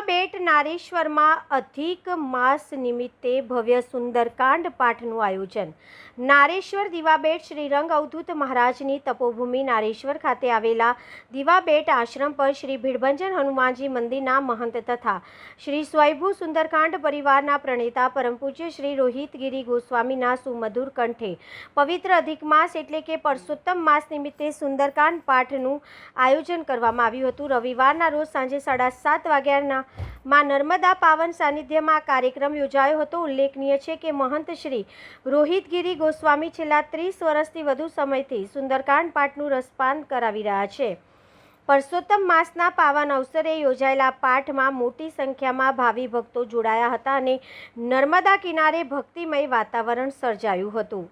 દીવાબેટ નારેશ્વરમાં અધિક માસ નિમિત્તે ભવ્ય સુંદરકાંડ પાઠનું આયોજન। નારેશ્વર દીવાબેટ શ્રીરંગ અવધૂત મહારાજની તપોભૂમિ નારેશ્વર ખાતે આવેલા દીવાબેટ આશ્રમ પર શ્રી ભીડભંજન હનુમાનજી મંદિરના મહંત તથા શ્રી સ્વયંભૂ સુંદરકાંડ પરિવારના પ્રણેતા પરમ પૂજ્ય શ્રી રોહિતગીરી ગોસ્વામીના સુમધુર કંઠે પવિત્ર અધિક માસ એટલે કે પરસોત્તમ માસ નિમિત્તે સુંદરકાંડ પાઠનું આયોજન કરવામાં આવ્યું હતું। રવિવારના રોજ સાંજે 7:30 વાગ્યા માં નર્મદા પાવન સાનિધ્યમાં આ કાર્યક્રમ યોજાયો હતો। ઉલ્લેખનીય છે કે મહંત શ્રી રોહિતગીરી ગોસ્વામી છેલ્લા 30 વર્ષથી વધુ સમયથી સુંદરકાંડ પાઠનું રસપાન કરાવી રહ્યા છે। પરસોત્તમ માસના પાવન અવસરે યોજાયેલા પાઠમાં મોટી સંખ્યામાં ભાવિ ભક્તો જોડાયા હતા અને નર્મદા કિનારે ભક્તિમય વાતાવરણ સર્જાયું હતું।